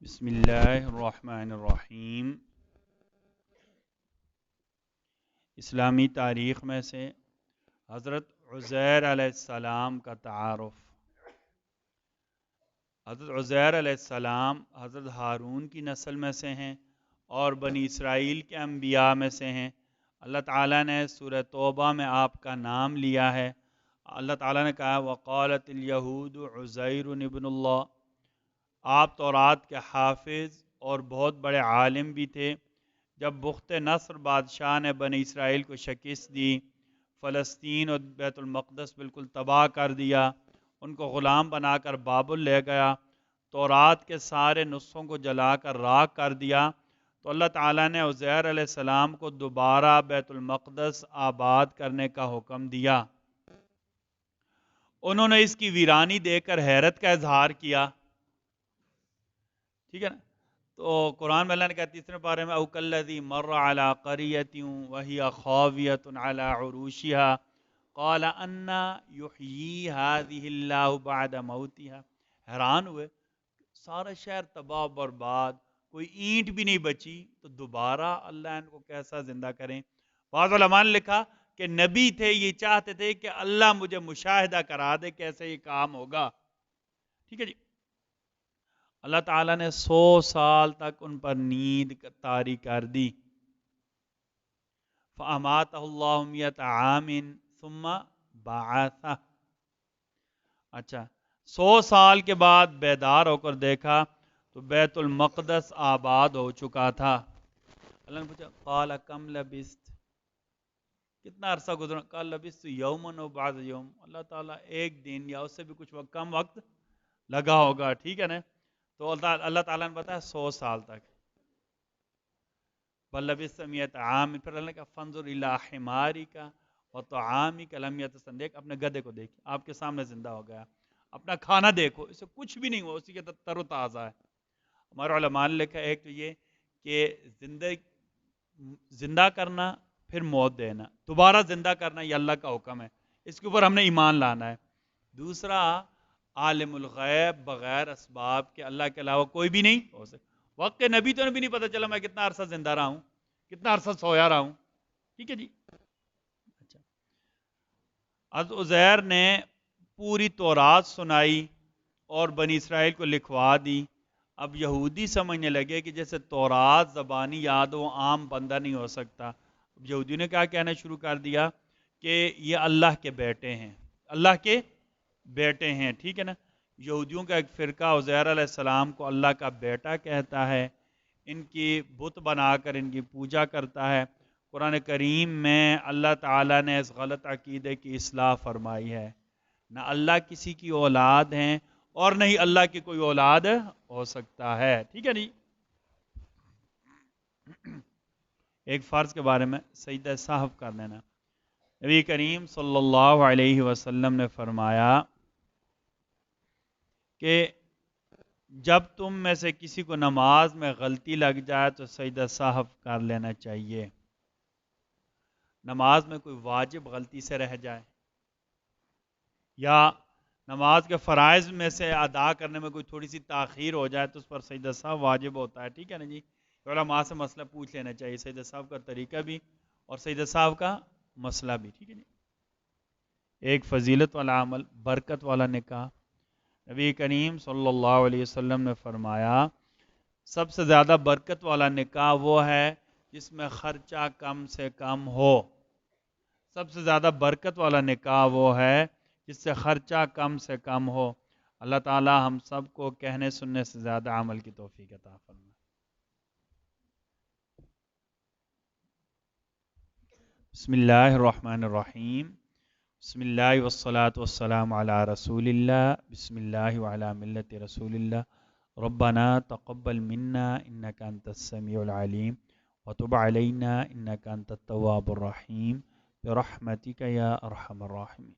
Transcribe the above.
بسم اللہ الرحمن الرحیم۔ اسلامی تاریخ میں سے حضرت عزیر علیہ السلام کا تعارف۔ حضرت عزیر علیہ السلام حضرت ہارون کی نسل میں سے ہیں اور بنی اسرائیل کے انبیاء میں سے ہیں۔ اللہ تعالیٰ نے سورہ توبہ میں آپ کا نام لیا ہے۔ اللہ تعالیٰ نے کہا وقالت الیہود عزیر ابن اللہ۔ آپ تورات کے حافظ اور بہت بڑے عالم بھی تھے۔ جب بخت نصر بادشاہ نے بنی اسرائیل کو شکست دی، فلسطین اور بیت المقدس بالکل تباہ کر دیا، ان کو غلام بنا کر بابل لے گیا، تورات کے سارے نسخوں کو جلا کر راکھ کر دیا، تو اللہ تعالیٰ نے عزیر علیہ السلام کو دوبارہ بیت المقدس آباد کرنے کا حکم دیا۔ انہوں نے اس کی ویرانی دیکھ کر حیرت کا اظہار کیا، ٹھیک ہے نا۔ تو قرآن میں اللہ نے کہا تیسرے پارے میں اوک الذی مر علی قریۃ وہی خاویۃ علی عروشها قال انا یحیی هذه اللہ بعد موتها۔ حیران ہوئے، سارا شہر تباہ و برباد، کوئی اینٹ بھی نہیں بچی، تو دوبارہ اللہ ان کو کیسا زندہ کریں۔ بعض علماء نے لکھا کہ نبی تھے، یہ چاہتے تھے کہ اللہ مجھے مشاہدہ کرا دے کیسے یہ کام ہوگا، ٹھیک ہے جی۔ اللہ تعالیٰ نے 100 سال تک ان پر نیند طاری کر دی۔ فَأَمَاتَهُ اللَّهُ مِئَةَ عَامٍ ثُمَّ بَعَثَهُ۔ اچھا، 100 سال کے بعد بیدار ہو کر دیکھا تو بیت المقدس آباد ہو چکا تھا۔ اللہ نے پوچھا قَالَ كَمْ لَبِثْتَ، کتنا عرصہ گزرا؟ قَالَ لَبِثْتُ يَوْمًا أَوْ بَعْضَ يَوْمٍ، اللہ تعالیٰ ایک دن یا اس سے بھی کچھ کم وقت لگا ہوگا، ٹھیک ہے نا۔ تو اللہ تعالیٰ نے بتایا 100 سال تک۔ بل لبثت مئۃ عام، پھر اللہ نے کہا فانظر الی حمارک وطعامک لم یتسنہ، دیکھ اپنے گدھے کو دیکھ، آپ کے سامنے زندہ ہو گیا، اپنا کھانا دیکھو، اسے کچھ بھی نہیں ہوا، اسی کے تر و تازہ ہے۔ ہمارے علماء نے لکھا ایک تو یہ کہ زندہ کرنا پھر موت دینا، دوبارہ زندہ کرنا یہ اللہ کا حکم ہے، اس کے اوپر ہم نے ایمان لانا ہے۔ دوسرا عالم الغیب، بغیر اسباب کے اللہ کے علاوہ کوئی بھی نہیں ہو سکتا۔ وقت کے نبی تو نے بھی نہیں پتا چلا میں کتنا عرصہ زندہ رہا ہوں، کتنا عرصہ سویا رہا ہوں، ٹھیک ہے جی۔ اچھا، حضرت عزیر نے پوری تورات سنائی اور بنی اسرائیل کو لکھوا دی۔ اب یہودی سمجھنے لگے کہ جیسے تورات زبانی یاد ہو، عام بندہ نہیں ہو سکتا۔ اب یہودیوں نے کیا کہنا شروع کر دیا کہ یہ اللہ کے بیٹے ہیں، اللہ کے بیٹے ہیں، ٹھیک ہے نا۔ یہودیوں کا ایک فرقہ عزیر علیہ السلام کو اللہ کا بیٹا کہتا ہے، ان کی بت بنا کر ان کی پوجا کرتا ہے۔ قرآن کریم میں اللہ تعالیٰ نے اس غلط عقیدے کی اصلاح فرمائی ہے، نہ اللہ کسی کی اولاد ہیں اور نہ ہی اللہ کی کوئی اولاد ہو سکتا ہے، ٹھیک ہے نہیں۔ ایک فرض کے بارے میں سجدہ سہو کر لینا۔ نبی کریم صلی اللہ علیہ وسلم نے فرمایا کہ جب تم میں سے کسی کو نماز میں غلطی لگ جائے تو سجدہ سہو کر لینا چاہیے۔ نماز میں کوئی واجب غلطی سے رہ جائے یا نماز کے فرائض میں سے ادا کرنے میں کوئی تھوڑی سی تاخیر ہو جائے تو اس پر سجدہ سہو واجب ہوتا ہے، ٹھیک ہے نا جی۔ علماء سے مسئلہ پوچھ لینا چاہیے، سجدہ سہو کا طریقہ بھی اور سجدہ سہو کا مسئلہ بھی، ٹھیک ہے جی۔ ایک فضیلت والا عمل، برکت والا نکاح۔ نبی کریم صلی اللہ علیہ وسلم نے فرمایا سب سے زیادہ برکت والا نکاح وہ ہے جس میں خرچہ کم سے کم ہو۔ سب سے زیادہ برکت والا نکاح وہ ہے جس سے خرچہ کم سے کم ہو۔ اللہ تعالی ہم سب کو کہنے سننے سے زیادہ عمل کی توفیق عطا فرمائے۔ بسم اللہ الرحمن الرحیم۔ بسم اللہ والصلاة والسلام علی رسول اللہ، بسم اللہ وعلی ملت رسول اللہ۔ ربنا تقبل منا انک انت السمیع العلیم وتب علینا انک انت التواب الرحیم برحمتک یا ارحم الراحمین۔